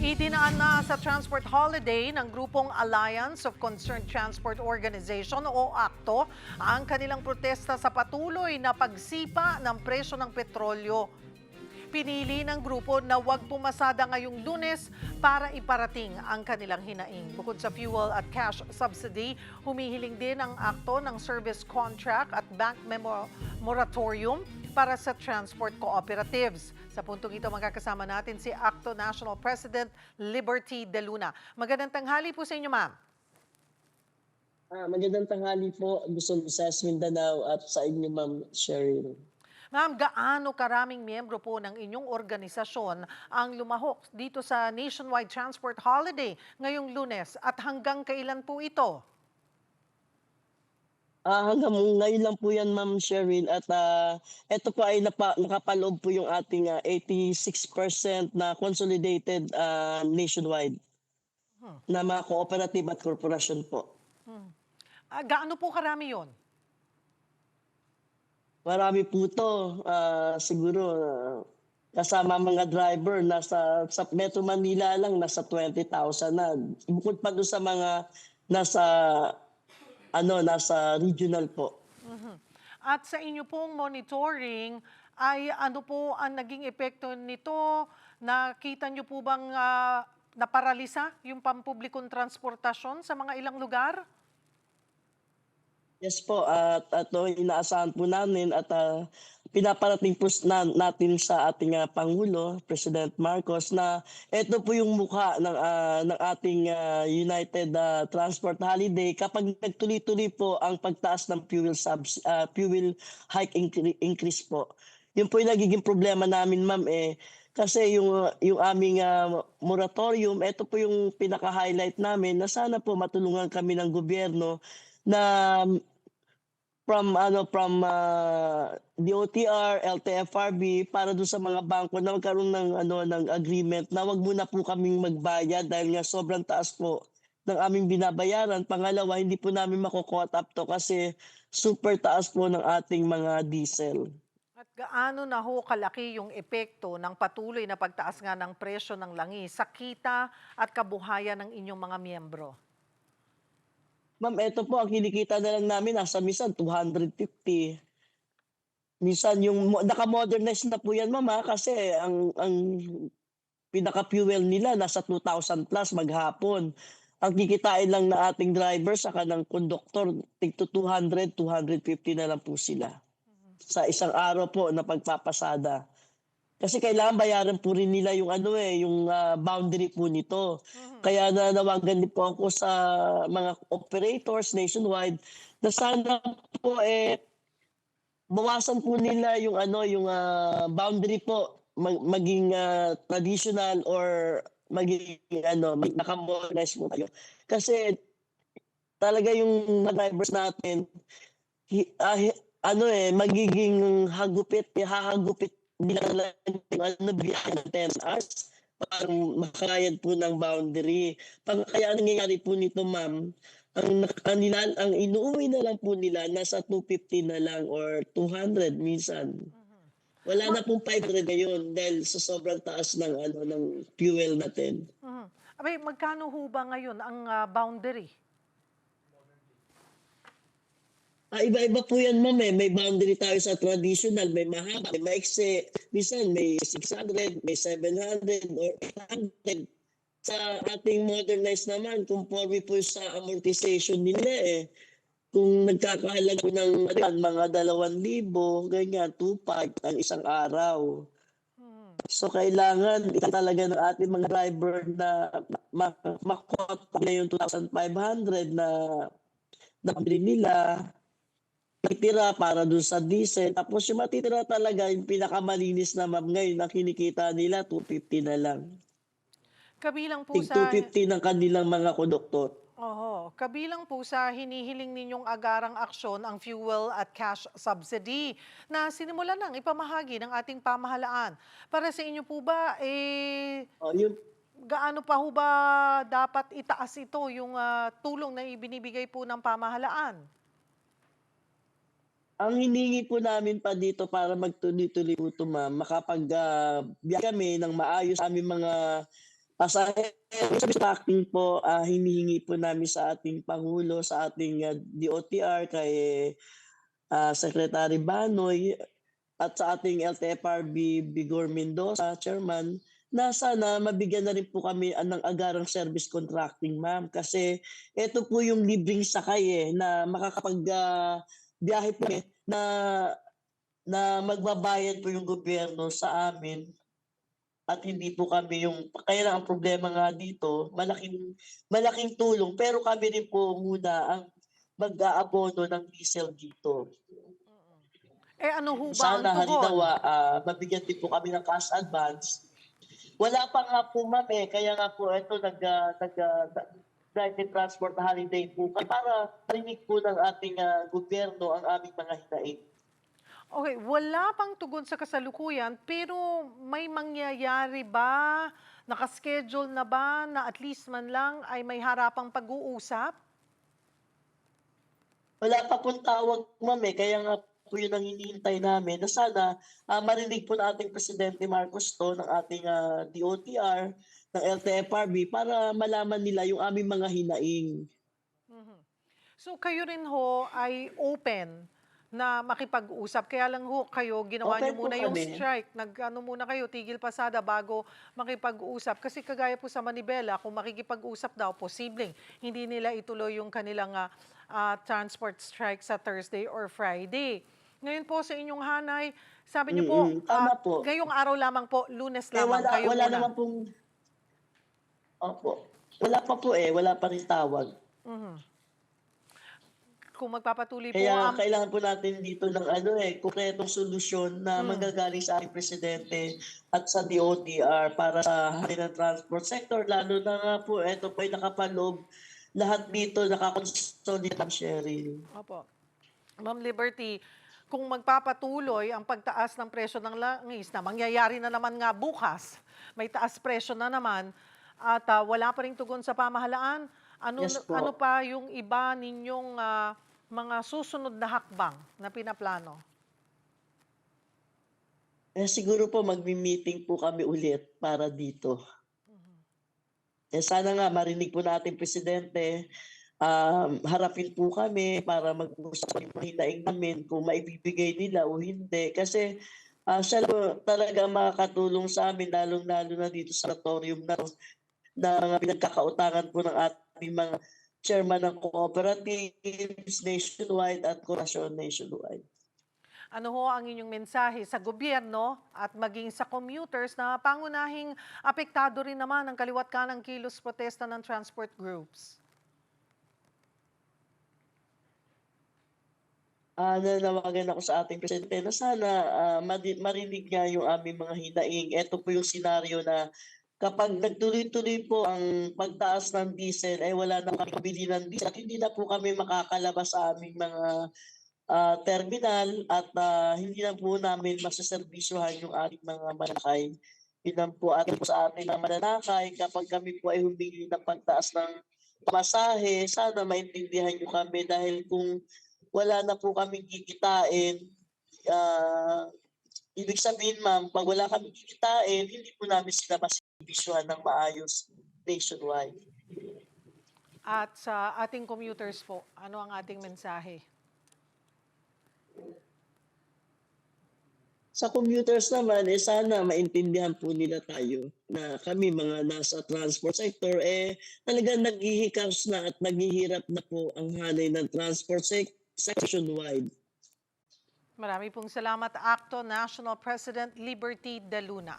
Idinaan na sa transport holiday ng grupong Alliance of Concerned Transport Organization o ACTO ang kanilang protesta sa patuloy na pagsipa ng presyo ng petrolyo. Pinili ng grupo na huwag pumasada ngayong Lunes para iparating ang kanilang hinaing. Bukod sa fuel at cash subsidy, humihiling din ang ACTO ng service contract at bank moratorium para sa transport cooperatives. Sa puntong ito, magkakasama natin si ACTO National President Liberty De Luna. Magandang tanghali po sa inyo, ma'am. Magandang tanghali po, Luzon, Visayas, Mindanao at sa inyo, Ma'am Cheryl. Ma'am, gaano karaming miyembro po ng inyong organisasyon ang lumahok dito sa nationwide transport holiday ngayong Lunes at hanggang kailan po ito? Hanggang ngayon lang po 'yan, Ma'am Cheryl, at eto po ay nakapaloob po yung ating 86% na consolidated nationwide Hmm. na mga cooperative at korporasyon po. Hmm. Gaano po karami yon? Marami po 'to, siguro kasama mga driver sa Metro Manila lang nasa 20,000 na. Bukod pa do'n sa mga nasa nasa regional po. Mhm. At sa inyo pong monitoring, ay ano po ang naging epekto nito? Nakita niyo po bang naparalisa yung pampublikong transportasyon sa mga ilang lugar? Yes po, at inaasahan po namin at pinaparating po natin sa ating Pangulo, President Marcos, na ito po yung mukha ng ating United Transport Holiday kapag nagtuloy-tuloy po ang pagtaas ng fuel hike increase po. Yun po yung nagiging problema namin, ma'am, kasi yung aming moratorium, ito po yung pinaka-highlight namin na sana po matulungan kami ng gobyerno na from DOTR, LTFRB para dun sa mga bangko na magkaroon ng agreement na wag muna po kaming magbayad dahil nga sobrang taas po ng aming binabayaran. Pangalawa, hindi po namin mako-caught up 'to kasi super taas po ng ating mga diesel. At gaano na ho kalaki yung epekto ng patuloy na pagtaas nga ng presyo ng langis sa kita at kabuhayan ng inyong mga miyembro? Ma'am, eto po ang kinikita na lang namin nasa minsan 250. Minsan yung naka-modernize na po 'yan, ma'am, kasi ang pinaka-fuel nila nasa 2,000 plus maghapon. Ang kikitain lang ng ating driver saka ng konduktor tig-to 200, 250 na lang po sila sa isang araw po na pagpapasada. Kasi kailangan bayaran po rin nila yung yung boundary po nito. Mhm. Kaya nanawagan din po ako sa mga operators nationwide na sana po, bawasan po nila yung boundary po maging traditional or maging naka-modernize po tayo. Kasi talaga yung mga drivers natin hi ah, hi magiging hahagupit nila lang yung biyahe ng 10 hours para makayad po ng boundary. Kaya ang nangyayari po nito, ma'am, ang inuuwi na lang po nila nasa 250 na lang or 200 minsan. Mhm. Wala Ma na pong 500 ngayon dahil sa sobrang taas ng fuel natin. mhm. Abay, magkano ho ba ngayon ang boundary? Iba-iba po 'yan, ma'am, may boundary tayo sa traditional, may mahaba, may maiksi, minsan may 600, may 700 or 800. Sa ating modernized naman conforme po sa amortization nila, kung nagkakahalaga po ng mga 2,000 ganyan, 2,500 ang isang araw. Mhm. So kailangan talaga ng ating mga driver na ma-caught na yung 2,500 na nabili nila, natitira para dun sa diesel. Tapos yung matitira talaga yung pinakamalinis na, ma'am, ngayon ang kinikita nila 250 na lang. Kabilang po Tig sa 250 ng kanilang mga konduktor. kabilang po sa hinihiling ninyong agarang aksyon ang fuel at cash subsidy na sinimulan ng ipamahagi ng ating pamahalaan. Para sa inyo po ba, Yung gaano pa ho ba dapat itaas ito yung tulong na ibinibigay po ng pamahalaan? ang hinihingi po namin pa dito para magtuloy-tuloy po 'to, ma'am, biyahe kami ng maayos sa aming mga Sa service tracking po, hinihingi po namin sa ating Pangulo, sa ating, DOTR kay, Secretary Banoy at sa ating LTFRB Vigor Mendoza, Chairman, na sana mabigyan na rin po kami, ng agarang service contracting, ma'am. Kasi eto po yung libreng sakay, na biyahe po, na magbabayad po yung gobyerno sa amin at hindi po kami yung kaya lang ang problema nga dito, malaking malaking tulong pero kami rin po muna ang mag-aabono ng diesel dito. Eh, ano ho ba ang Sana tugon? halimbawa, mabigyan din po kami ng cash advance. Wala pa nga po, ma'am, kaya nga po eto United Transport Holiday po para marinig po ng ating, gobyerno ang aming mga hinaing. Okay, wala pang tugon sa kasalukuyan, pero may mangyayari ba, naka-schedule na ba na at least man lang ay may harapang pag-uusap? Wala pa pong tawag, ma'am, kaya nga po yun ang hinihintay namin na sana, marinig po ng ating Presidente Marcos 'to, ng ating, DOTR, ng LTFRB para malaman nila yung aming mga hinaing. Mhm. So kayo rin ho ay open na makipag-usap, kaya lang ho kayo ginawa niyo Open po muna yung kami. strike, nag-ano muna kayo, tigil pasada bago makipag-usap. Kasi kagaya po sa Manibela, kung makikipag-usap daw, posibleng hindi nila ituloy yung kanilang transport strike sa Thursday or Friday. Ngayon po sa inyong hanay, sabi niyo po, Tama po. ngayong araw lamang po, Lunes lamang, Wala kayo wala muna. naman pong opo. Wala pa po, wala pa ring tawag. Mhm. Kung magpapatuloy po Kaya ang kailangan po natin dito ng konkretong solusyon na mm. manggagaling sa ating presidente at sa DOTR para sa ating transport sector, lalo na nga po eto po ay nakapaloob lahat dito naka-consolidate, Ma'am Cheryl. Opo. Ma'am Liberty, kung magpapatuloy ang pagtaas ng presyo ng langis na mangyayari na naman nga bukas, may taas presyo na naman at wala pa ring tugon sa pamahalaan, Yes ano po. pa yung iba ninyong mga susunod na hakbang na pinaplano? Siguro po magmi-meeting po kami ulit para dito. Sana nga marinig po natin presidente, harapin po kami para mag-usap yung hinaing namin kung maibibigay nila o hindi. Kasi, siya lang po talaga ang makakatulong sa'min lalong-lalo na dito sa moratorium na 'to, na pinagkakautangan po ng ating mga chairman ng cooperatives nationwide at korporasyon nationwide. Ano ho ang inyong mensahe sa gobyerno at maging sa commuters na pangunahing apektado rin naman ang kaliwat kanang kilos protesta ng transport groups? Nanawagan ako sa ating presidente na sana, marinig niya yung aming mga hinaing. Ito po yung senaryo na kapag nagtuloy-tuloy po ang pagtaas ng diesel, ay wala na kaming pambili ng diesel at hindi na po kami makakalabas sa aming mga, terminal at, hindi na po namin maseserbisyohan yung ating mga manakay. Yun lang po atin po sa ating mga mananakay kapag kami po ay humingi ng pagtaas ng pamasahe, sana maintindihan niyo kami dahil kung wala na po kaming kikitain, ah, ibig sabihin, ma'am, 'pag wala kaming kikitain, hindi po namin sila maseserbisyohan ng maayos nationwide. At sa ating commuters po, ano ang ating mensahe? Sa commuters naman, sana maintindihan po nila tayo na kami mga nasa transport sector, talagang naghihikayos na at naghihirap na po ang hanay ng transport nationwide. Marami pong salamat, ACTO National President Liberty De Luna.